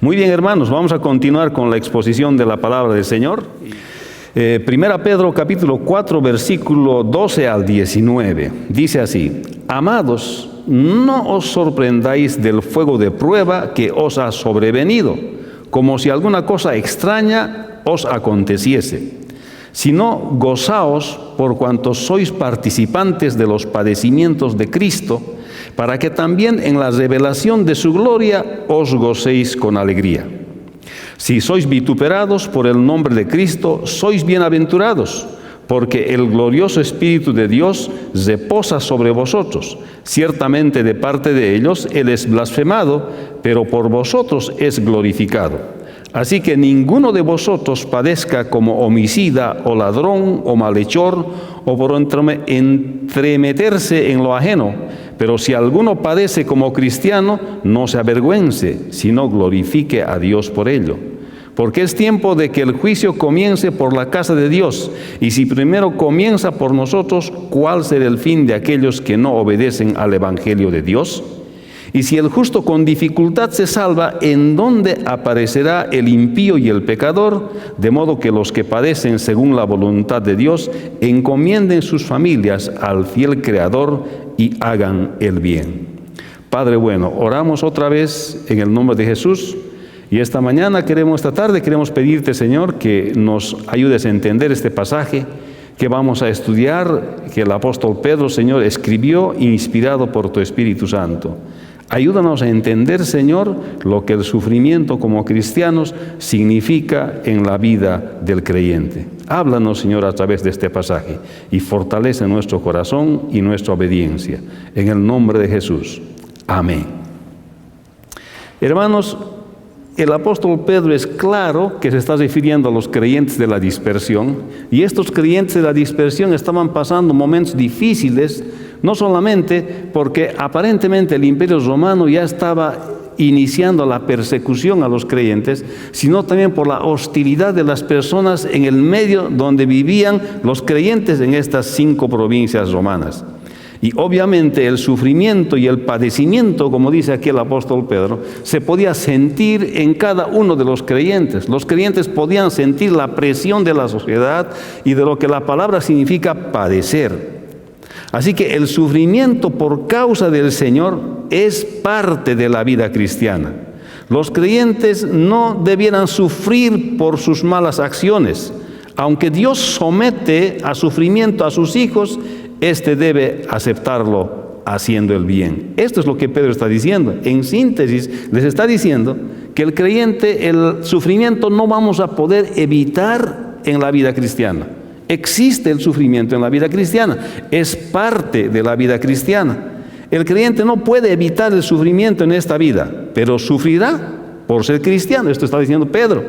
Muy bien, hermanos, vamos a continuar con la exposición de la palabra del Señor. Primera Pedro capítulo 4, versículo 12 al 19. Dice así: Amados, no os sorprendáis del fuego de prueba que os ha sobrevenido, como si alguna cosa extraña os aconteciese, sino gozaos por cuanto sois participantes de los padecimientos de Cristo, para que también en la revelación de su gloria os gocéis con alegría. Si sois vituperados por el nombre de Cristo, sois bienaventurados, porque el glorioso Espíritu de Dios reposa sobre vosotros. Ciertamente de parte de ellos Él es blasfemado, pero por vosotros es glorificado. Así que ninguno de vosotros padezca como homicida o ladrón o malhechor o por entremeterse en lo ajeno. Pero si alguno padece como cristiano, no se avergüence, sino glorifique a Dios por ello. Porque es tiempo de que el juicio comience por la casa de Dios. Y si primero comienza por nosotros, ¿cuál será el fin de aquellos que no obedecen al Evangelio de Dios? Y si el justo con dificultad se salva, ¿en dónde aparecerá el impío y el pecador? De modo que los que padecen según la voluntad de Dios encomienden sus familias al fiel Creador y hagan el bien. Padre bueno, oramos otra vez en el nombre de Jesús. Y esta tarde queremos pedirte, Señor, que nos ayudes a entender este pasaje que vamos a estudiar, que el apóstol Pedro, Señor, escribió inspirado por tu Espíritu Santo. Ayúdanos a entender, Señor, lo que el sufrimiento como cristianos significa en la vida del creyente. Háblanos, Señor, a través de este pasaje y fortalece nuestro corazón y nuestra obediencia. En el nombre de Jesús. Amén. Hermanos, el apóstol Pedro es claro que se está refiriendo a los creyentes de la dispersión, y estos creyentes de la dispersión estaban pasando momentos difíciles, no solamente porque aparentemente el Imperio Romano ya estaba iniciando la persecución a los creyentes, sino también por la hostilidad de las personas en el medio donde vivían los creyentes en estas 5 provincias romanas. Y obviamente el sufrimiento y el padecimiento, como dice aquí el apóstol Pedro, se podía sentir en cada uno de los creyentes. Los creyentes podían sentir la presión de la sociedad y de lo que la palabra significa padecer. Así que el sufrimiento por causa del Señor es parte de la vida cristiana. Los creyentes no debieran sufrir por sus malas acciones. Aunque Dios somete a sufrimiento a sus hijos, éste debe aceptarlo haciendo el bien. Esto es lo que Pedro está diciendo. En síntesis, les está diciendo que el creyente, el sufrimiento no vamos a poder evitar en la vida cristiana. Existe el sufrimiento en la vida cristiana, es parte de la vida cristiana. El creyente no puede evitar el sufrimiento en esta vida, pero sufrirá por ser cristiano, esto está diciendo Pedro,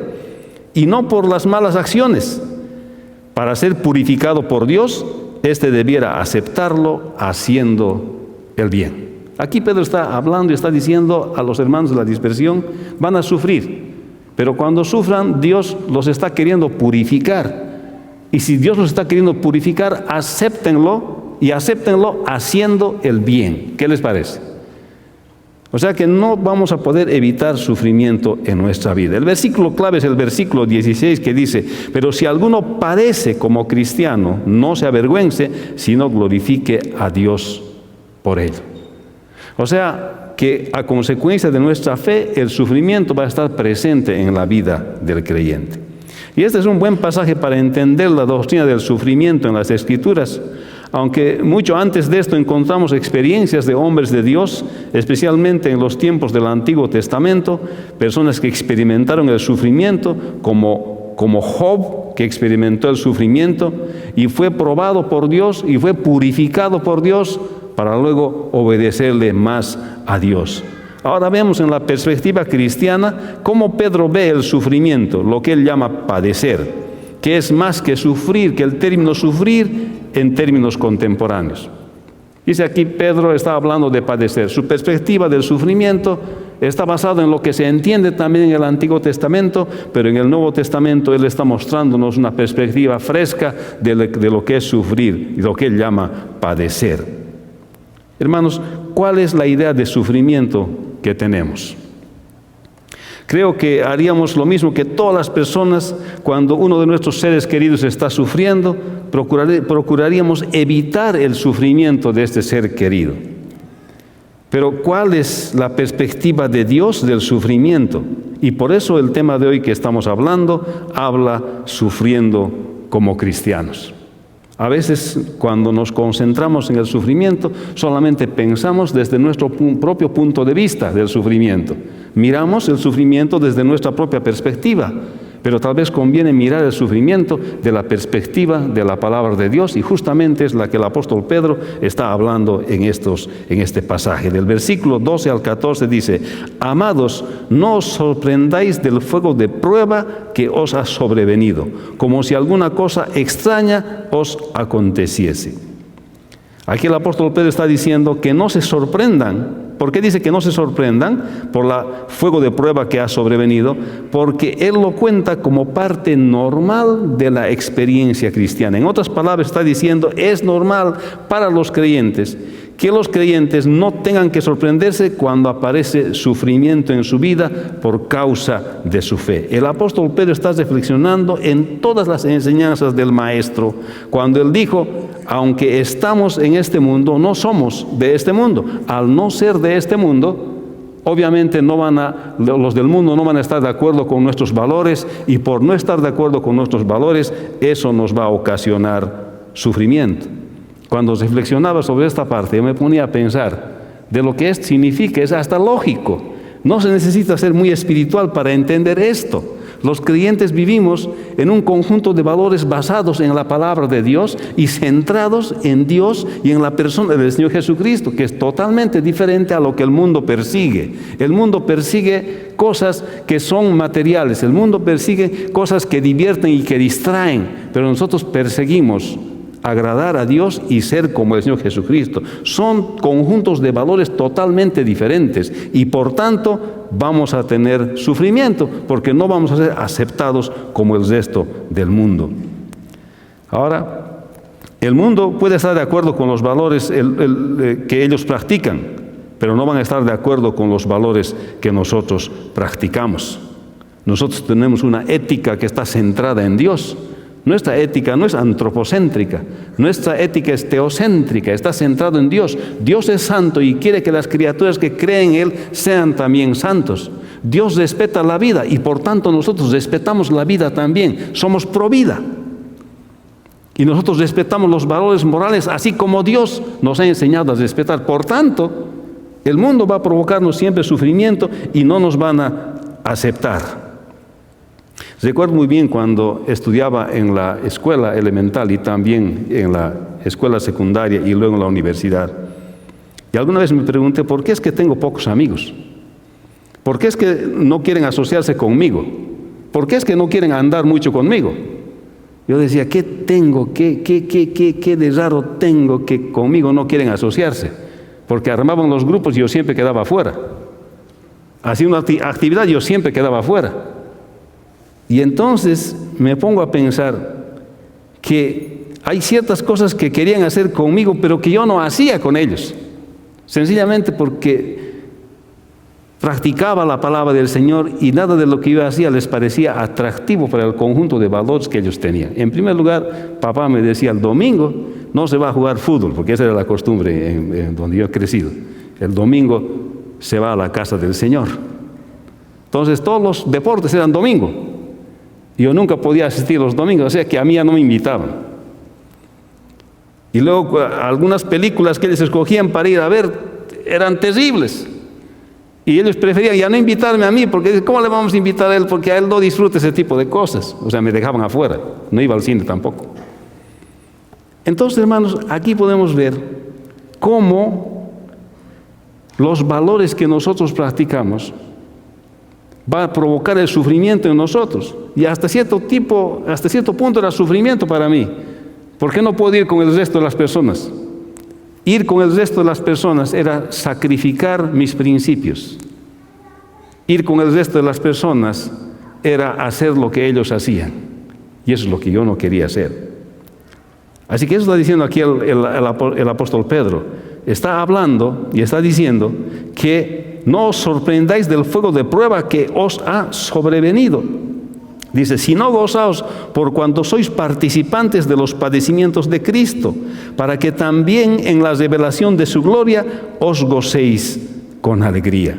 y no por las malas acciones. Para ser purificado por Dios, éste debiera aceptarlo haciendo el bien. Aquí Pedro está hablando y está diciendo a los hermanos de la dispersión, van a sufrir, pero cuando sufran, Dios los está queriendo purificar. Y si Dios los está queriendo purificar, acéptenlo y acéptenlo haciendo el bien. ¿Qué les parece? O sea que no vamos a poder evitar sufrimiento en nuestra vida. El versículo clave es el versículo 16 que dice: pero si alguno padece como cristiano, no se avergüence, sino glorifique a Dios por ello. O sea que a consecuencia de nuestra fe, el sufrimiento va a estar presente en la vida del creyente. Y este es un buen pasaje para entender la doctrina del sufrimiento en las Escrituras, aunque mucho antes de esto encontramos experiencias de hombres de Dios, especialmente en los tiempos del Antiguo Testamento, personas que experimentaron el sufrimiento, como Job, que experimentó el sufrimiento y fue probado por Dios y fue purificado por Dios para luego obedecerle más a Dios. Ahora vemos en la perspectiva cristiana cómo Pedro ve el sufrimiento, lo que él llama padecer, que es más que sufrir, que el término sufrir en términos contemporáneos. Dice aquí Pedro está hablando de padecer. Su perspectiva del sufrimiento está basada en lo que se entiende también en el Antiguo Testamento, pero en el Nuevo Testamento él está mostrándonos una perspectiva fresca de lo que es sufrir y lo que él llama padecer. Hermanos, ¿cuál es la idea de sufrimiento que tenemos? Creo que haríamos lo mismo que todas las personas cuando uno de nuestros seres queridos está sufriendo, procuraríamos evitar el sufrimiento de este ser querido. Pero ¿cuál es la perspectiva de Dios del sufrimiento? Y por eso el tema de hoy que estamos hablando habla sufriendo como cristianos. A veces cuando nos concentramos en el sufrimiento solamente pensamos desde nuestro propio punto de vista del sufrimiento. Miramos el sufrimiento desde nuestra propia perspectiva, pero tal vez conviene mirar el sufrimiento de la perspectiva de la palabra de Dios, y justamente es la que el apóstol Pedro está hablando en este pasaje. Del versículo 12 al 14 dice: Amados, no os sorprendáis del fuego de prueba que os ha sobrevenido, como si alguna cosa extraña os aconteciese. Aquí el apóstol Pedro está diciendo que no se sorprendan. ¿Por qué dice que no se sorprendan? Por el fuego de prueba que ha sobrevenido, porque él lo cuenta como parte normal de la experiencia cristiana. En otras palabras, está diciendo, es normal para los creyentes que los creyentes no tengan que sorprenderse cuando aparece sufrimiento en su vida por causa de su fe. El apóstol Pedro está reflexionando en todas las enseñanzas del Maestro, cuando él dijo, aunque estamos en este mundo, no somos de este mundo. Al no ser de este mundo, obviamente los del mundo no van a estar de acuerdo con nuestros valores, y por no estar de acuerdo con nuestros valores, eso nos va a ocasionar sufrimiento. Cuando reflexionaba sobre esta parte, yo me ponía a pensar de lo que esto significa. Es hasta lógico. No se necesita ser muy espiritual para entender esto. Los creyentes vivimos en un conjunto de valores basados en la palabra de Dios y centrados en Dios y en la persona del Señor Jesucristo, que es totalmente diferente a lo que el mundo persigue. El mundo persigue cosas que son materiales, el mundo persigue cosas que divierten y que distraen, pero nosotros perseguimos agradar a Dios y ser como el Señor Jesucristo. Son conjuntos de valores totalmente diferentes y por tanto vamos a tener sufrimiento porque no vamos a ser aceptados como el resto del mundo. Ahora, el mundo puede estar de acuerdo con los valores que ellos practican, pero no van a estar de acuerdo con los valores que nosotros practicamos. Nosotros tenemos una ética que está centrada en Dios. Nuestra ética no es antropocéntrica, nuestra ética es teocéntrica, está centrado en Dios. Dios es santo y quiere que las criaturas que creen en Él sean también santos. Dios respeta la vida y por tanto nosotros respetamos la vida también, somos pro vida. Y nosotros respetamos los valores morales así como Dios nos ha enseñado a respetar. Por tanto, el mundo va a provocarnos siempre sufrimiento y no nos van a aceptar. Recuerdo muy bien cuando estudiaba en la escuela elemental y también en la escuela secundaria y luego en la universidad. Y alguna vez me pregunté, ¿por qué es que tengo pocos amigos? ¿Por qué es que no quieren asociarse conmigo? ¿Por qué es que no quieren andar mucho conmigo? Yo decía, ¿qué tengo? ¿Qué de raro tengo que conmigo no quieren asociarse? Porque armaban los grupos y yo siempre quedaba afuera. Hacía una actividad y yo siempre quedaba afuera. Y entonces me pongo a pensar que hay ciertas cosas que querían hacer conmigo, pero que yo no hacía con ellos. Sencillamente porque practicaba la palabra del Señor y nada de lo que yo hacía les parecía atractivo para el conjunto de valores que ellos tenían. En primer lugar, papá me decía, el domingo no se va a jugar fútbol, porque esa era la costumbre en donde yo he crecido. El domingo se va a la casa del Señor. Entonces todos los deportes eran domingo. Yo nunca podía asistir los domingos, o sea que a mí ya no me invitaban. Y luego algunas películas que ellos escogían para ir a ver eran terribles. Y ellos preferían ya no invitarme a mí, porque ¿cómo le vamos a invitar a él? Porque a él no disfruta ese tipo de cosas. O sea, me dejaban afuera, no iba al cine tampoco. Entonces, hermanos, aquí podemos ver cómo los valores que nosotros practicamos va a provocar el sufrimiento en nosotros. Y hasta cierto punto era sufrimiento para mí. ¿Por qué no puedo ir con el resto de las personas? Ir con el resto de las personas era sacrificar mis principios. Ir con el resto de las personas era hacer lo que ellos hacían. Y eso es lo que yo no quería hacer. Así que eso está diciendo aquí el apóstol Pedro, está hablando y está diciendo que no os sorprendáis del fuego de prueba que os ha sobrevenido. Dice, si no gozaos por cuanto sois participantes de los padecimientos de Cristo, para que también en la revelación de su gloria os gocéis con alegría.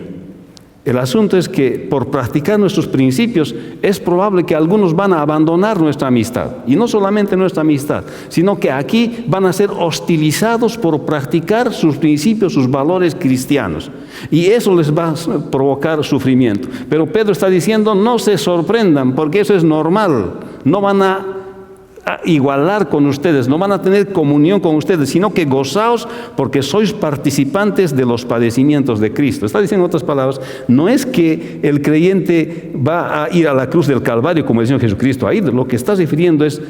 El asunto es que por practicar nuestros principios es probable que algunos van a abandonar nuestra amistad. Y no solamente nuestra amistad, sino que aquí van a ser hostilizados por practicar sus principios, sus valores cristianos. Y eso les va a provocar sufrimiento. Pero Pedro está diciendo, no se sorprendan, porque eso es normal. No van a igualar con ustedes, no van a tener comunión con ustedes, sino que gozaos porque sois participantes de los padecimientos de Cristo. Está diciendo en otras palabras, no es que el creyente va a ir a la cruz del Calvario como el Señor Jesucristo. Ahí lo que está refiriendo es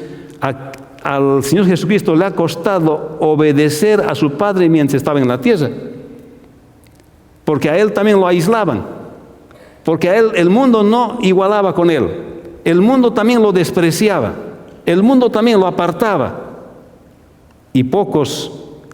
al Señor Jesucristo le ha costado obedecer a su Padre mientras estaba en la tierra, porque a Él también lo aislaban, porque a Él el mundo no igualaba con Él, el mundo también lo despreciaba, el mundo también lo apartaba y pocos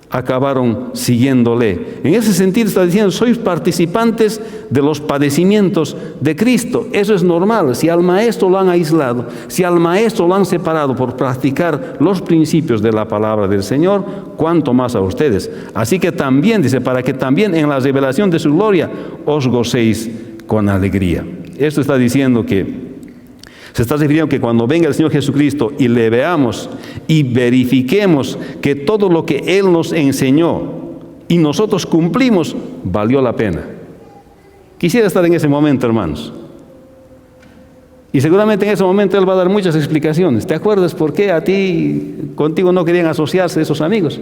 acabaron siguiéndole. En ese sentido está diciendo, sois participantes de los padecimientos de Cristo. Eso es normal. Si al maestro lo han aislado, si al maestro lo han separado por practicar los principios de la palabra del Señor, cuánto más a ustedes. Así que también, dice, para que también en la revelación de su gloria os gocéis con alegría. Esto está diciendo que se está refiriendo que cuando venga el Señor Jesucristo y le veamos y verifiquemos que todo lo que Él nos enseñó y nosotros cumplimos, valió la pena. Quisiera estar en ese momento, hermanos. Y seguramente en ese momento Él va a dar muchas explicaciones. ¿Te acuerdas por qué contigo no querían asociarse esos amigos?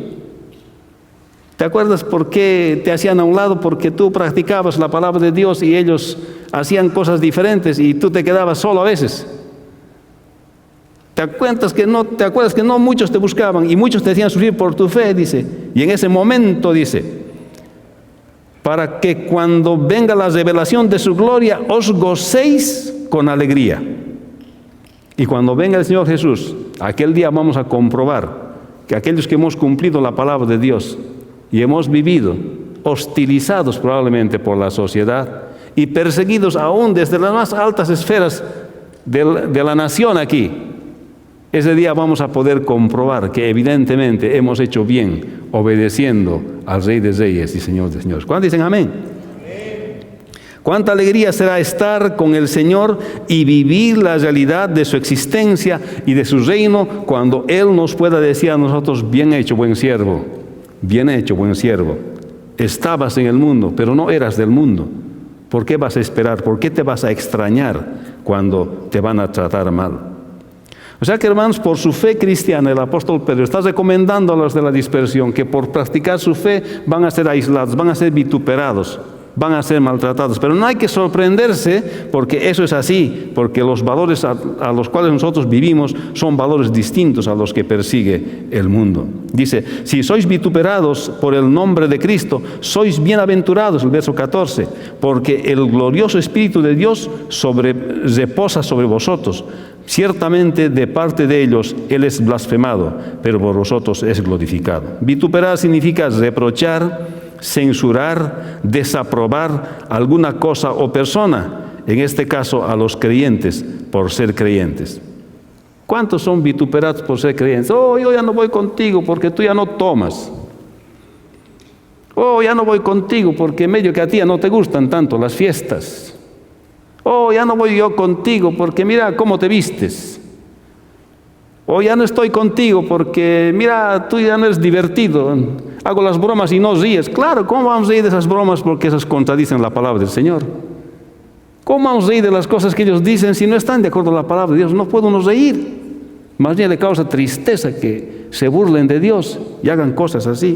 ¿Te acuerdas por qué te hacían a un lado? Porque tú practicabas la palabra de Dios y ellos hacían cosas diferentes y tú te quedabas solo a veces. ¿Te acuerdas que no muchos te buscaban y muchos te hacían sufrir por tu fe? Dice. Y en ese momento dice, para que cuando venga la revelación de su gloria os gocéis con alegría. Y cuando venga el Señor Jesús, aquel día vamos a comprobar que aquellos que hemos cumplido la palabra de Dios y hemos vivido hostilizados probablemente por la sociedad y perseguidos aún desde las más altas esferas de la nación aquí, ese día vamos a poder comprobar que evidentemente hemos hecho bien obedeciendo al Rey de Reyes y Señor de Señores. ¿Cuántos dicen amén? Cuánta alegría será estar con el Señor y vivir la realidad de su existencia y de su reino cuando Él nos pueda decir a nosotros, bien hecho, buen siervo, bien hecho, buen siervo. Estabas en el mundo, pero no eras del mundo. ¿Por qué vas a esperar? ¿Por qué te vas a extrañar cuando te van a tratar mal? O sea que, hermanos, por su fe cristiana, el apóstol Pedro está recomendando a los de la dispersión que por practicar su fe van a ser aislados, van a ser vituperados, van a ser maltratados. Pero no hay que sorprenderse porque eso es así, porque los valores a los cuales nosotros vivimos son valores distintos a los que persigue el mundo. Dice, si sois vituperados por el nombre de Cristo, sois bienaventurados, el verso 14, porque el glorioso Espíritu de Dios reposa sobre vosotros. Ciertamente de parte de ellos Él es blasfemado, pero por vosotros es glorificado. Vituperar significa reprochar, censurar, desaprobar alguna cosa o persona, en este caso a los creyentes por ser creyentes. ¿Cuántos son vituperados por ser creyentes? Oh, yo ya no voy contigo porque tú ya no tomas. Oh, ya no voy contigo porque medio que a ti ya no te gustan tanto las fiestas. Oh, ya no voy yo contigo porque mira cómo te vistes. Oh, ya no estoy contigo porque mira, tú ya no eres divertido. Hago las bromas y no ríes. Claro, ¿cómo vamos a reír de esas bromas? Porque esas contradicen la palabra del Señor. ¿Cómo vamos a reír de las cosas que ellos dicen si no están de acuerdo con la palabra de Dios? No puedo uno reír. Más bien le causa tristeza que se burlen de Dios y hagan cosas así.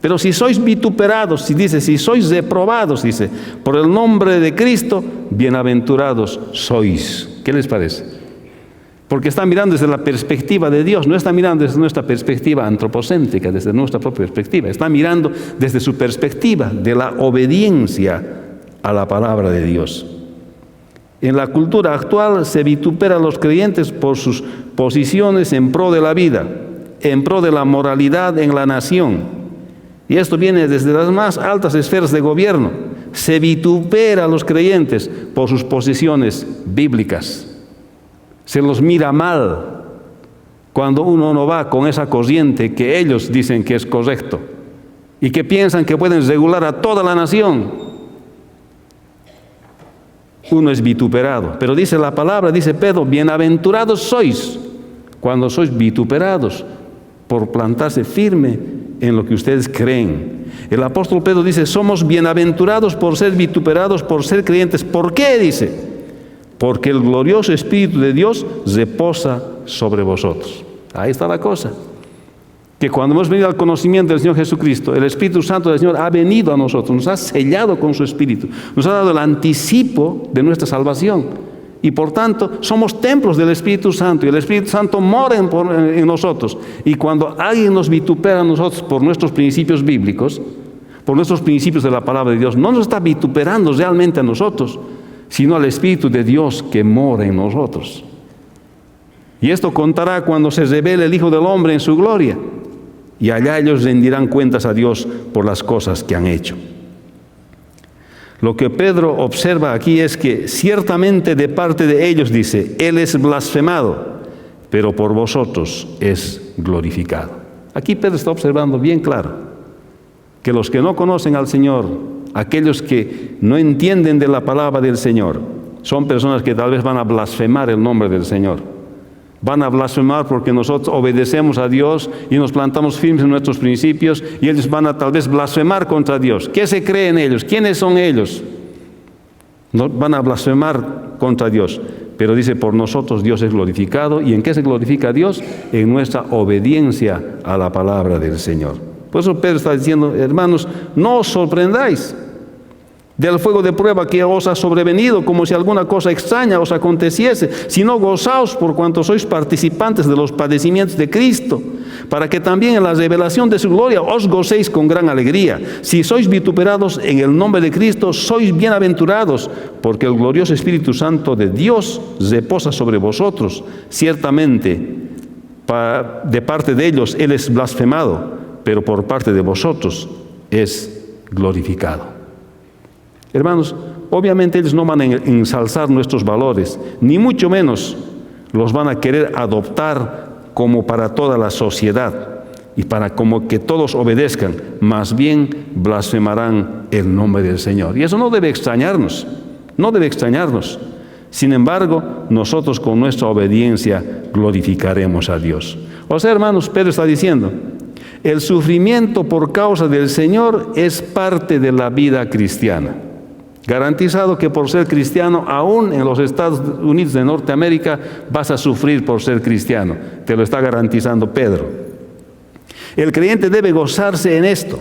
Pero si sois vituperados, si sois reprobados, dice, por el nombre de Cristo, bienaventurados sois. ¿Qué les parece? Porque está mirando desde la perspectiva de Dios, no está mirando desde nuestra perspectiva antropocéntrica, desde nuestra propia perspectiva, está mirando desde su perspectiva de la obediencia a la palabra de Dios. En la cultura actual se vitupera a los creyentes por sus posiciones en pro de la vida, en pro de la moralidad en la nación. Y esto viene desde las más altas esferas de gobierno. Se vitupera a los creyentes por sus posiciones bíblicas. Se los mira mal cuando uno no va con esa corriente que ellos dicen que es correcto y que piensan que pueden regular a toda la nación. Uno es vituperado, pero dice la palabra, dice Pedro, bienaventurados sois cuando sois vituperados por plantarse firme en lo que ustedes creen. El apóstol Pedro dice, somos bienaventurados por ser vituperados, por ser creyentes. ¿Por qué? Dice, porque el glorioso Espíritu de Dios reposa sobre vosotros. Ahí está la cosa. Que cuando hemos venido al conocimiento del Señor Jesucristo, el Espíritu Santo del Señor ha venido a nosotros, nos ha sellado con su Espíritu, nos ha dado el anticipo de nuestra salvación. Y por tanto, somos templos del Espíritu Santo, y el Espíritu Santo mora en nosotros. Y cuando alguien nos vitupera a nosotros por nuestros principios bíblicos, por nuestros principios de la palabra de Dios, no nos está vituperando realmente a nosotros, sino al Espíritu de Dios que mora en nosotros. Y esto contará cuando se revele el Hijo del Hombre en su gloria, y allá ellos rendirán cuentas a Dios por las cosas que han hecho. Lo que Pedro observa aquí es que ciertamente de parte de ellos, dice, Él es blasfemado, pero por vosotros es glorificado. Aquí Pedro está observando bien claro que los que no conocen al Señor, aquellos que no entienden de la palabra del Señor, son personas que tal vez van a blasfemar el nombre del Señor. Van a blasfemar porque nosotros obedecemos a Dios y nos plantamos firmes en nuestros principios, y ellos van a tal vez blasfemar contra Dios. ¿Qué se cree en ellos? ¿Quiénes son ellos? No, van a blasfemar contra Dios. Pero dice, por nosotros Dios es glorificado. ¿Y en qué se glorifica Dios? En nuestra obediencia a la palabra del Señor. Por eso Pedro está diciendo, hermanos, no os sorprendáis del fuego de prueba que os ha sobrevenido, como si alguna cosa extraña os aconteciese, sino gozaos por cuanto sois participantes de los padecimientos de Cristo, para que también en la revelación de su gloria os gocéis con gran alegría. Si sois vituperados en el nombre de Cristo, sois bienaventurados, porque el glorioso Espíritu Santo de Dios reposa sobre vosotros. Ciertamente, de parte de ellos Él es blasfemado, pero por parte de vosotros es glorificado. Hermanos, obviamente ellos no van a ensalzar nuestros valores, ni mucho menos los van a querer adoptar como para toda la sociedad y para como que todos obedezcan. Más bien blasfemarán el nombre del Señor. Y eso no debe extrañarnos, no debe extrañarnos. Sin embargo, nosotros con nuestra obediencia glorificaremos a Dios. O sea, hermanos, Pedro está diciendo, el sufrimiento por causa del Señor es parte de la vida cristiana. Garantizado que por ser cristiano, aún en los Estados Unidos de Norteamérica, vas a sufrir por ser cristiano. Te lo está garantizando Pedro. El creyente debe gozarse en esto,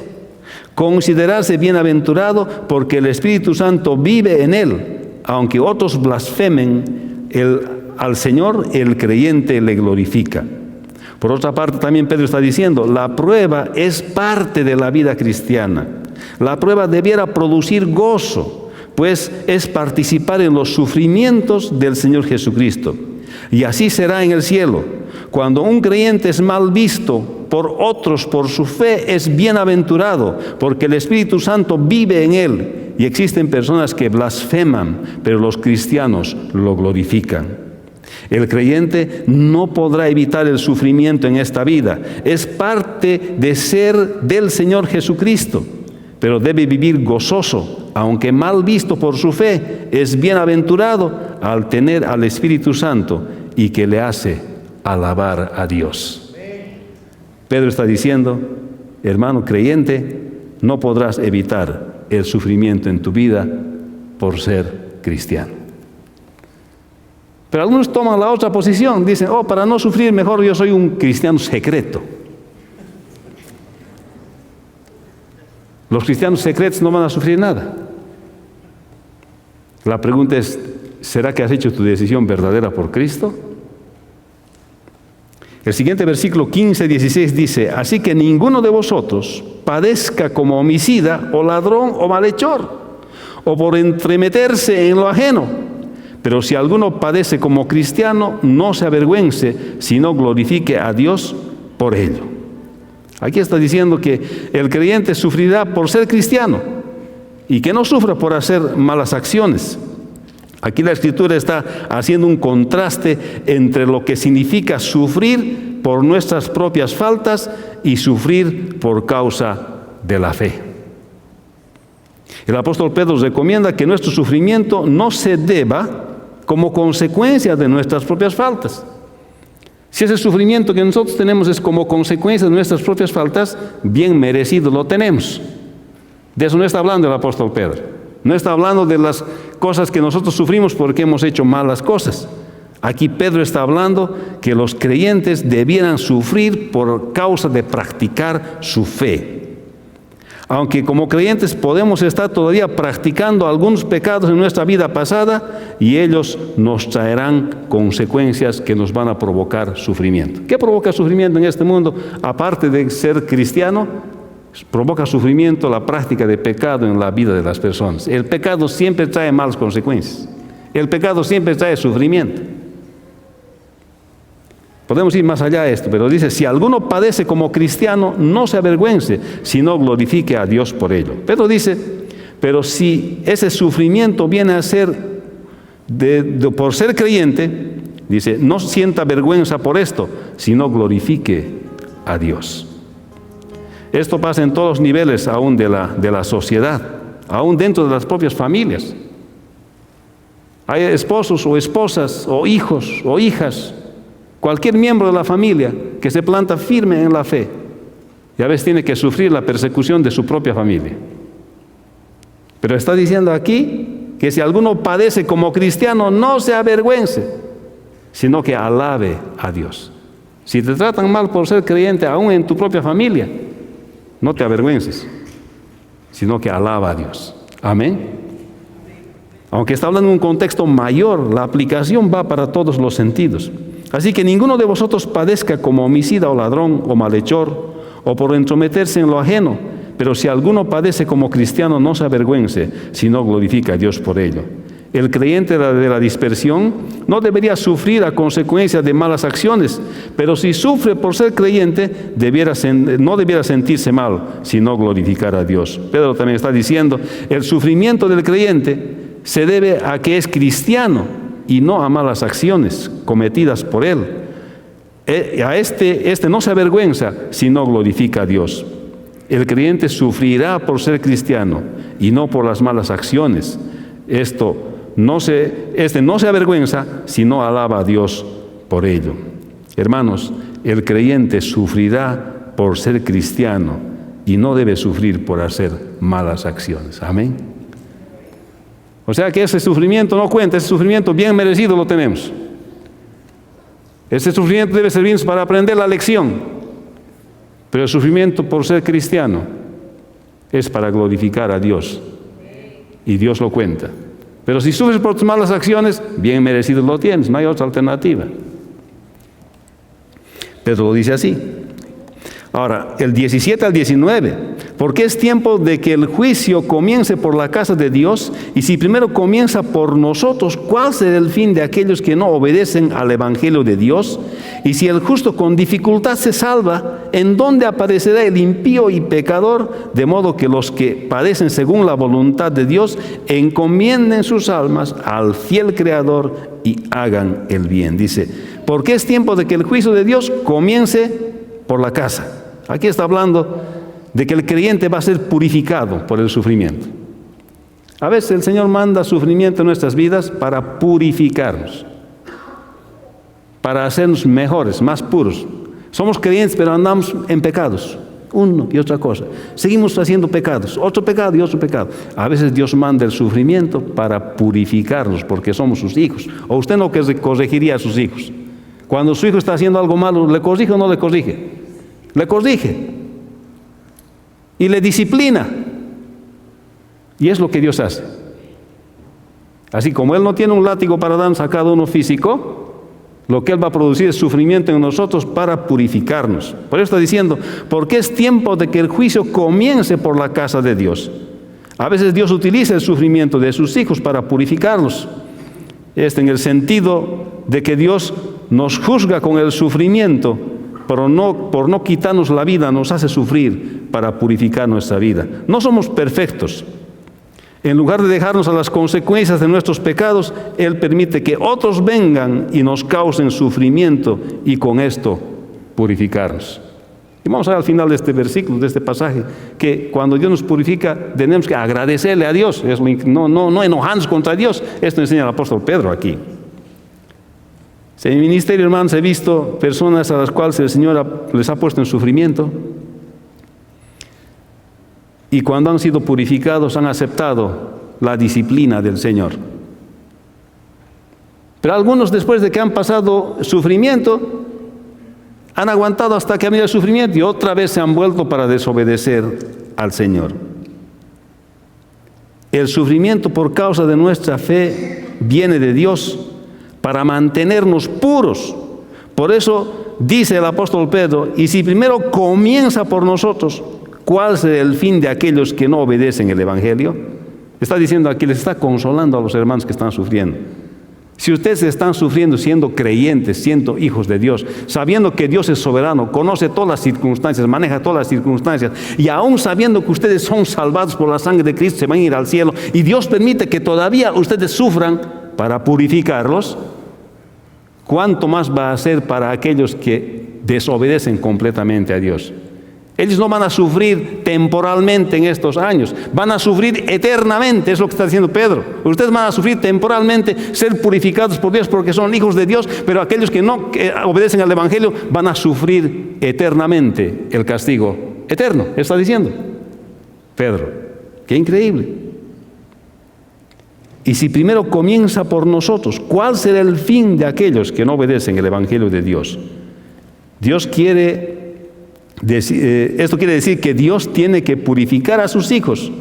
considerarse bienaventurado porque el Espíritu Santo vive en él. Aunque otros blasfemen al Señor, el creyente le glorifica. Por otra parte, también Pedro está diciendo, la prueba es parte de la vida cristiana. La prueba debiera producir gozo, pues es participar en los sufrimientos del Señor Jesucristo. Y así será en el cielo. Cuando un creyente es mal visto por otros por su fe, es bienaventurado, porque el Espíritu Santo vive en él. Y existen personas que blasfeman, pero los cristianos lo glorifican. El creyente no podrá evitar el sufrimiento en esta vida. Es parte de ser del Señor Jesucristo. Pero debe vivir gozoso, aunque mal visto por su fe, es bienaventurado al tener al Espíritu Santo y que le hace alabar a Dios. Pedro está diciendo, hermano creyente, no podrás evitar el sufrimiento en tu vida por ser cristiano. Pero algunos toman la otra posición, dicen, para no sufrir mejor yo soy un cristiano secreto. Los cristianos secretos no van a sufrir nada. La pregunta es, ¿será que has hecho tu decisión verdadera por Cristo? El siguiente versículo 15-16 dice, así que ninguno de vosotros padezca como homicida o ladrón o malhechor, o por entremeterse en lo ajeno. Pero si alguno padece como cristiano, no se avergüence, sino glorifique a Dios por ello. Aquí está diciendo que el creyente sufrirá por ser cristiano y que no sufra por hacer malas acciones. Aquí la Escritura está haciendo un contraste entre lo que significa sufrir por nuestras propias faltas y sufrir por causa de la fe. El apóstol Pedro recomienda que nuestro sufrimiento no se deba como consecuencia de nuestras propias faltas. Si ese sufrimiento que nosotros tenemos es como consecuencia de nuestras propias faltas, bien merecido lo tenemos. De eso no está hablando el apóstol Pedro. No está hablando de las cosas que nosotros sufrimos porque hemos hecho malas cosas. Aquí Pedro está hablando que los creyentes debieran sufrir por causa de practicar su fe. Aunque como creyentes podemos estar todavía practicando algunos pecados en nuestra vida pasada y ellos nos traerán consecuencias que nos van a provocar sufrimiento. ¿Qué provoca sufrimiento en este mundo? Aparte de ser cristiano, provoca sufrimiento la práctica de pecado en la vida de las personas. El pecado siempre trae malas consecuencias. El pecado siempre trae sufrimiento. Podemos ir más allá de esto, pero dice, si alguno padece como cristiano, no se avergüence, sino glorifique a Dios por ello. Pedro dice, pero si ese sufrimiento viene a ser por ser creyente, dice, no sienta vergüenza por esto, sino glorifique a Dios. Esto pasa en todos los niveles aún de la sociedad, aún dentro de las propias familias. Hay esposos o esposas o hijos o hijas, cualquier miembro de la familia que se planta firme en la fe y a veces tiene que sufrir la persecución de su propia familia. Pero está diciendo aquí que si alguno padece como cristiano, no se avergüence, sino que alabe a Dios. Si te tratan mal por ser creyente, aún en tu propia familia, no te avergüences, sino que alaba a Dios. Amén. Aunque está hablando en un contexto mayor, la aplicación va para todos los sentidos. Así que ninguno de vosotros padezca como homicida o ladrón o malhechor o por entrometerse en lo ajeno, pero si alguno padece como cristiano, no se avergüence, sino glorifica a Dios por ello. El creyente de la dispersión no debería sufrir a consecuencia de malas acciones, pero si sufre por ser creyente, no debiera sentirse mal, sino glorificar a Dios. Pedro también está diciendo, el sufrimiento del creyente se debe a que es cristiano y no a malas acciones cometidas por él. A este no se avergüenza, sino glorifica a Dios. El creyente sufrirá por ser cristiano y no por las malas acciones. No se avergüenza, sino alaba a Dios por ello. Hermanos, el creyente sufrirá por ser cristiano y no debe sufrir por hacer malas acciones. Amén. O sea que ese sufrimiento no cuenta, ese sufrimiento bien merecido lo tenemos. Ese sufrimiento debe servirnos para aprender la lección. Pero el sufrimiento por ser cristiano es para glorificar a Dios. Y Dios lo cuenta. Pero si sufres por tus malas acciones, bien merecido lo tienes, no hay otra alternativa. Pedro lo dice así. Ahora, el 17 al 19, porque es tiempo de que el juicio comience por la casa de Dios, y si primero comienza por nosotros, ¿cuál será el fin de aquellos que no obedecen al Evangelio de Dios? Y si el justo con dificultad se salva, ¿en dónde aparecerá el impío y pecador? De modo que los que padecen según la voluntad de Dios, encomienden sus almas al fiel Creador y hagan el bien. Dice, porque es tiempo de que el juicio de Dios comience por la casa. Aquí está hablando de que el creyente va a ser purificado por el sufrimiento. A veces el Señor manda sufrimiento en nuestras vidas para purificarnos, para hacernos mejores, más puros. Somos creyentes, pero andamos en pecados, uno y otra cosa. Seguimos haciendo pecados, otro pecado y otro pecado. A veces Dios manda el sufrimiento para purificarnos, porque somos sus hijos. ¿O usted no corregiría a sus hijos? Cuando su hijo está haciendo algo malo, ¿le corrige o no le corrige? Le corrige y le disciplina, y es lo que Dios hace. Así como Él no tiene un látigo para darnos a cada uno físico, lo que Él va a producir es sufrimiento en nosotros para purificarnos. Por eso está diciendo, porque es tiempo de que el juicio comience por la casa de Dios. A veces Dios utiliza el sufrimiento de sus hijos para purificarlos. En el sentido de que Dios nos juzga con el sufrimiento por no quitarnos la vida, nos hace sufrir para purificar nuestra vida. No somos perfectos. En lugar de dejarnos a las consecuencias de nuestros pecados, Él permite que otros vengan y nos causen sufrimiento y con esto purificarnos. Y vamos a ver al final de este versículo, de este pasaje, que cuando Dios nos purifica, tenemos que agradecerle a Dios, no enojarnos contra Dios. Esto enseña el apóstol Pedro aquí. En mi ministerio, hermanos, he visto personas a las cuales el Señor les ha puesto en sufrimiento, y cuando han sido purificados han aceptado la disciplina del Señor. Pero algunos, después de que han pasado sufrimiento, han aguantado hasta que ha venido el sufrimiento y otra vez se han vuelto para desobedecer al Señor. El sufrimiento por causa de nuestra fe viene de Dios para mantenernos puros. Por eso dice el apóstol Pedro, y si primero comienza por nosotros, ¿cuál será el fin de aquellos que no obedecen el Evangelio? Está diciendo aquí, les está consolando a los hermanos que están sufriendo. Si ustedes están sufriendo siendo creyentes, siendo hijos de Dios, sabiendo que Dios es soberano, conoce todas las circunstancias, maneja todas las circunstancias, y aún sabiendo que ustedes son salvados por la sangre de Cristo, se van a ir al cielo, y Dios permite que todavía ustedes sufran para purificarlos, ¿cuánto más va a hacer para aquellos que desobedecen completamente a Dios? Ellos no van a sufrir temporalmente en estos años, van a sufrir eternamente, es lo que está diciendo Pedro. Ustedes van a sufrir temporalmente, ser purificados por Dios porque son hijos de Dios, pero aquellos que no obedecen al Evangelio van a sufrir eternamente el castigo eterno, está diciendo Pedro. ¡Qué increíble! Y si primero comienza por nosotros, ¿cuál será el fin de aquellos que no obedecen el Evangelio de Dios? Esto quiere decir que Dios tiene que purificar a sus hijos,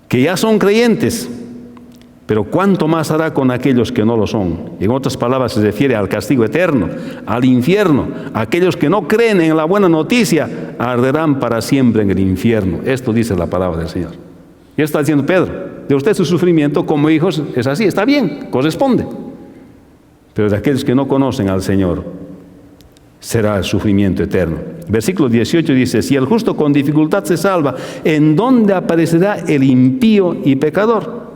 que ya son creyentes, pero ¿cuánto más hará con aquellos que no lo son? En otras palabras, se refiere al castigo eterno, al infierno. Aquellos que no creen en la buena noticia arderán para siempre en el infierno. Esto dice la palabra del Señor. Y está diciendo Pedro, de usted su sufrimiento como hijos es así, está bien, corresponde. Pero de aquellos que no conocen al Señor, será el sufrimiento eterno. Versículo 18 dice, si el justo con dificultad se salva, ¿en dónde aparecerá el impío y pecador?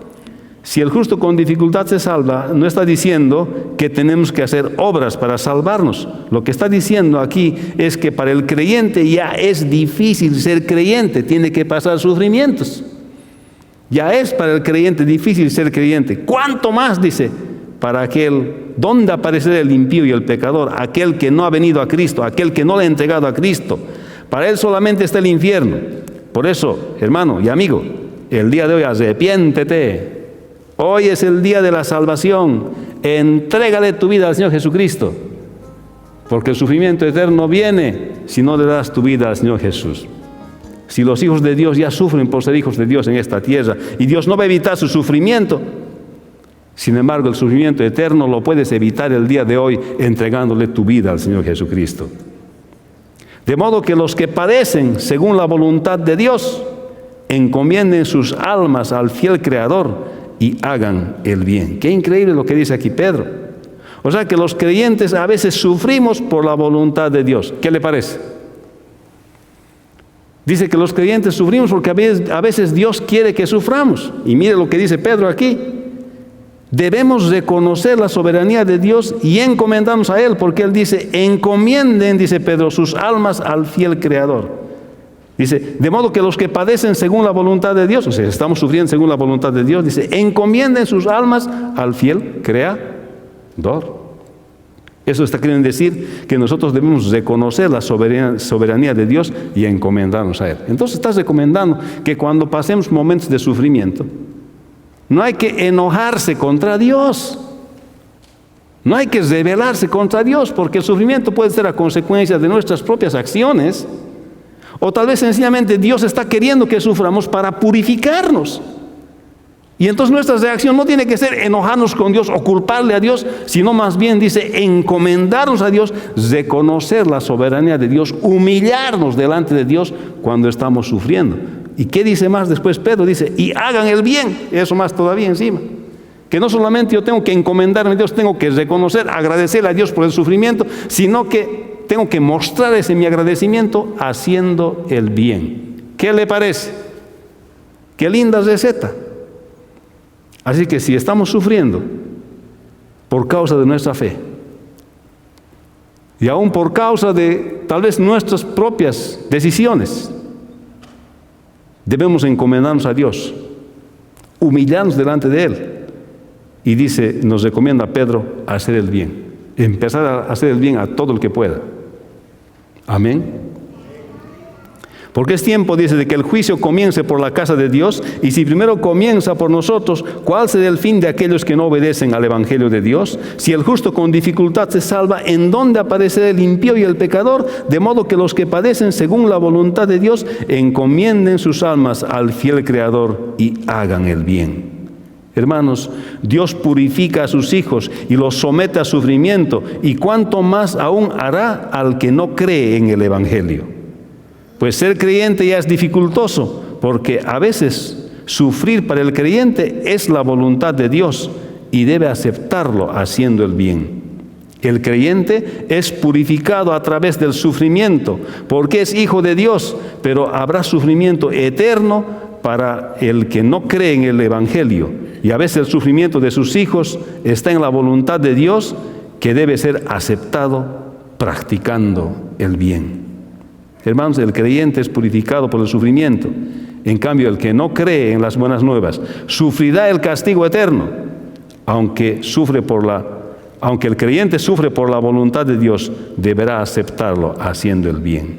Si el justo con dificultad se salva, no está diciendo que tenemos que hacer obras para salvarnos. Lo que está diciendo aquí es que para el creyente ya es difícil ser creyente, tiene que pasar sufrimientos. Ya es para el creyente difícil ser creyente. ¿Cuánto más, dice, para aquel, dónde aparecerá el impío y el pecador? Aquel que no ha venido a Cristo, aquel que no le ha entregado a Cristo. Para él solamente está el infierno. Por eso, hermano y amigo, el día de hoy arrepiéntete. Hoy es el día de la salvación. Entrégale tu vida al Señor Jesucristo, porque el sufrimiento eterno viene si no le das tu vida al Señor Jesús. Si los hijos de Dios ya sufren por ser hijos de Dios en esta tierra, y Dios no va a evitar su sufrimiento, sin embargo, el sufrimiento eterno lo puedes evitar el día de hoy entregándole tu vida al Señor Jesucristo. De modo que los que padecen según la voluntad de Dios, encomienden sus almas al fiel Creador y hagan el bien. Qué increíble lo que dice aquí Pedro. O sea que los creyentes a veces sufrimos por la voluntad de Dios. ¿Qué le parece? Dice que los creyentes sufrimos porque a veces Dios quiere que suframos. Y mire lo que dice Pedro aquí. Debemos reconocer la soberanía de Dios y encomendarnos a Él, porque Él dice, encomienden, dice Pedro, sus almas al fiel Creador. Dice, de modo que los que padecen según la voluntad de Dios, o sea, estamos sufriendo según la voluntad de Dios, dice, encomienden sus almas al fiel Creador. Eso está queriendo decir que nosotros debemos reconocer la soberanía de Dios y encomendarnos a Él. Entonces estás recomendando que cuando pasemos momentos de sufrimiento, no hay que enojarse contra Dios. No hay que rebelarse contra Dios, porque el sufrimiento puede ser a consecuencia de nuestras propias acciones, o tal vez sencillamente Dios está queriendo que suframos para purificarnos. Y entonces nuestra reacción no tiene que ser enojarnos con Dios o culparle a Dios, sino más bien dice encomendarnos a Dios, reconocer la soberanía de Dios, humillarnos delante de Dios cuando estamos sufriendo. ¿Y qué dice más después Pedro? Dice, y hagan el bien, eso más todavía encima. Que no solamente yo tengo que encomendarme a Dios, tengo que reconocer, agradecerle a Dios por el sufrimiento, sino que tengo que mostrar ese mi agradecimiento haciendo el bien. ¿Qué le parece? Qué linda receta. Así que si estamos sufriendo por causa de nuestra fe, y aún por causa de tal vez nuestras propias decisiones, debemos encomendarnos a Dios, humillarnos delante de Él. Y dice, nos recomienda Pedro hacer el bien, empezar a hacer el bien a todo el que pueda. Amén. Porque es tiempo, dice, de que el juicio comience por la casa de Dios, y si primero comienza por nosotros, ¿cuál será el fin de aquellos que no obedecen al Evangelio de Dios? Si el justo con dificultad se salva, ¿en dónde aparecerá el impío y el pecador? De modo que los que padecen según la voluntad de Dios, encomienden sus almas al fiel Creador y hagan el bien. Hermanos, Dios purifica a sus hijos y los somete a sufrimiento, y cuánto más aún hará al que no cree en el Evangelio. Pues ser creyente ya es dificultoso, porque a veces sufrir para el creyente es la voluntad de Dios y debe aceptarlo haciendo el bien. El creyente es purificado a través del sufrimiento, porque es hijo de Dios, pero habrá sufrimiento eterno para el que no cree en el Evangelio. Y a veces el sufrimiento de sus hijos está en la voluntad de Dios, que debe ser aceptado practicando el bien. Hermanos, el creyente es purificado por el sufrimiento. En cambio, el que no cree en las buenas nuevas sufrirá el castigo eterno, aunque el creyente sufre por la voluntad de Dios, deberá aceptarlo haciendo el bien.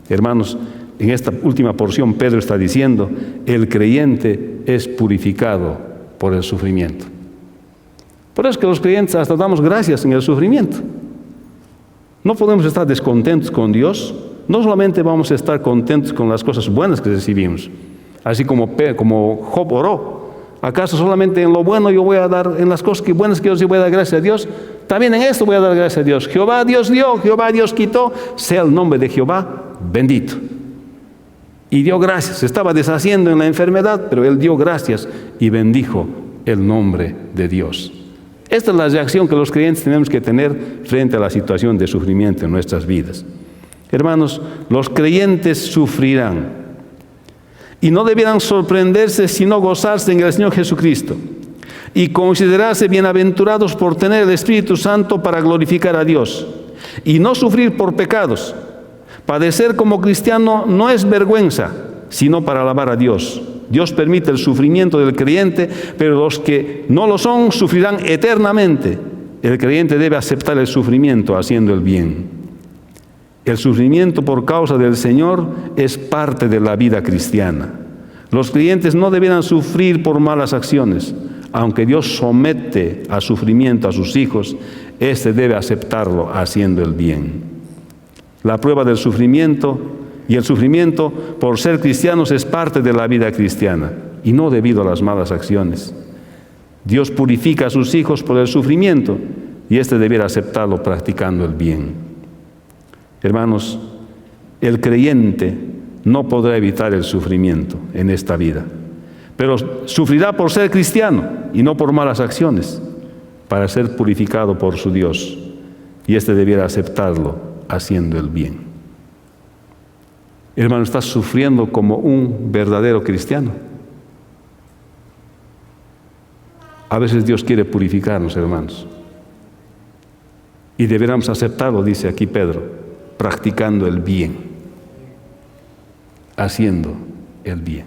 Hermanos, en esta última porción Pedro está diciendo, el creyente es purificado por el sufrimiento. Por eso es que los creyentes hasta damos gracias en el sufrimiento. No podemos estar descontentos con Dios. No solamente vamos a estar contentos con las cosas buenas que recibimos, así como Job oró. ¿Acaso solamente en lo bueno yo voy a dar, en las cosas buenas que yo voy a dar gracias a Dios? También en esto voy a dar gracias a Dios. Jehová Dios dio, Jehová Dios quitó, sea el nombre de Jehová bendito. Y dio gracias, se estaba deshaciendo en la enfermedad, pero él dio gracias y bendijo el nombre de Dios. Esta es la reacción que los creyentes tenemos que tener frente a la situación de sufrimiento en nuestras vidas. Hermanos, los creyentes sufrirán y no debieran sorprenderse sino gozarse en el Señor Jesucristo y considerarse bienaventurados por tener el Espíritu Santo para glorificar a Dios y no sufrir por pecados. Padecer como cristiano no es vergüenza, sino para alabar a Dios. Dios permite el sufrimiento del creyente, pero los que no lo son sufrirán eternamente. El creyente debe aceptar el sufrimiento haciendo el bien. El sufrimiento por causa del Señor es parte de la vida cristiana. Los creyentes no debieran sufrir por malas acciones. Aunque Dios somete a sufrimiento a sus hijos, éste debe aceptarlo haciendo el bien. La prueba del sufrimiento y el sufrimiento por ser cristianos es parte de la vida cristiana y no debido a las malas acciones. Dios purifica a sus hijos por el sufrimiento y éste debiera aceptarlo practicando el bien. Hermanos, el creyente no podrá evitar el sufrimiento en esta vida, pero sufrirá por ser cristiano y no por malas acciones, para ser purificado por su Dios, y éste debiera aceptarlo haciendo el bien. Hermano, ¿estás sufriendo como un verdadero cristiano? A veces Dios quiere purificarnos, hermanos, y deberíamos aceptarlo, dice aquí Pedro, practicando el bien, haciendo el bien.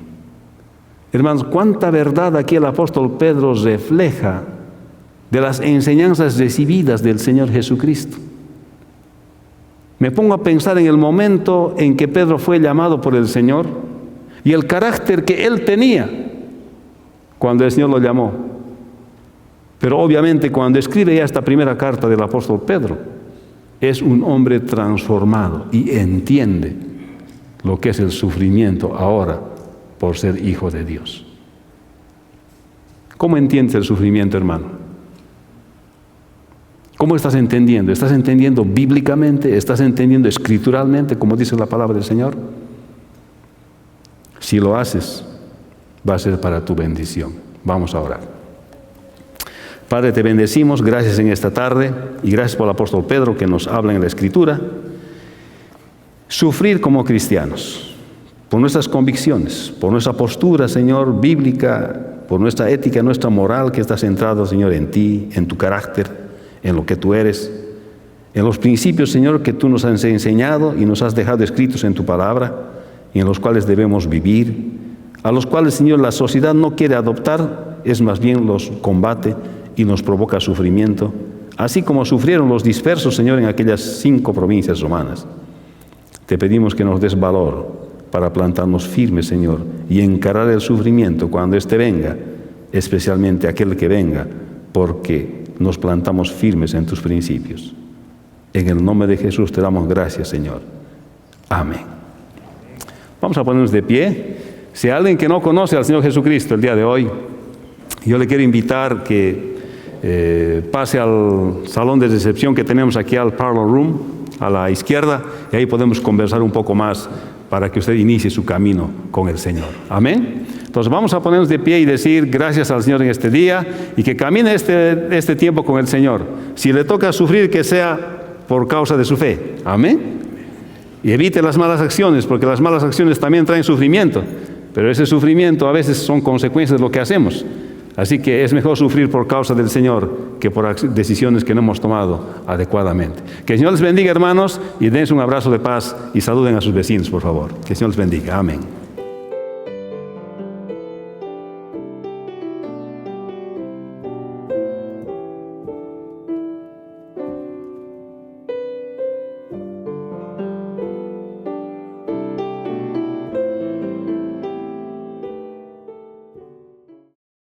Hermanos, cuánta verdad aquí el apóstol Pedro refleja de las enseñanzas recibidas del Señor Jesucristo. Me pongo a pensar en el momento en que Pedro fue llamado por el Señor y el carácter que él tenía cuando el Señor lo llamó. Pero obviamente cuando escribe ya esta primera carta del apóstol Pedro, es un hombre transformado y entiende lo que es el sufrimiento ahora por ser hijo de Dios. ¿Cómo entiendes el sufrimiento, hermano? ¿Cómo estás entendiendo? ¿Estás entendiendo bíblicamente? ¿Estás entendiendo escrituralmente, como dice la palabra del Señor? Si lo haces, va a ser para tu bendición. Vamos a orar. Padre, te bendecimos, gracias en esta tarde y gracias por el apóstol Pedro que nos habla en la Escritura. sufrir como cristianos, por nuestras convicciones, por nuestra postura, Señor, bíblica, por nuestra ética, nuestra moral que está centrada, Señor, en ti, en tu carácter, en lo que tú eres, en los principios, Señor, que tú nos has enseñado y nos has dejado escritos en tu palabra, y en los cuales debemos vivir, a los cuales, Señor, la sociedad no quiere adoptar, es más bien los combate y nos provoca sufrimiento, así como sufrieron los dispersos, Señor, en aquellas 5 provincias romanas. Te pedimos que nos des valor para plantarnos firmes, Señor, y encarar el sufrimiento cuando éste venga, especialmente aquel que venga, porque nos plantamos firmes en tus principios. En el nombre de Jesús te damos gracias, Señor. Amén. Vamos a ponernos de pie. Si hay alguien que no conoce al Señor Jesucristo el día de hoy, yo le quiero invitar que pase al salón de recepción que tenemos aquí, al parlor room, a la izquierda, y ahí podemos conversar un poco más para que usted inicie su camino con el Señor. Amén. Entonces vamos a ponernos de pie y decir gracias al Señor en este día y que camine este tiempo con el Señor. Si le toca sufrir, que sea por causa de su fe. Amén. Y evite las malas acciones, porque las malas acciones también traen sufrimiento, pero ese sufrimiento a veces son consecuencias de lo que hacemos. Así que es mejor sufrir por causa del Señor que por decisiones que no hemos tomado adecuadamente. Que el Señor les bendiga, hermanos, y dense un abrazo de paz y saluden a sus vecinos, por favor. Que el Señor les bendiga. Amén.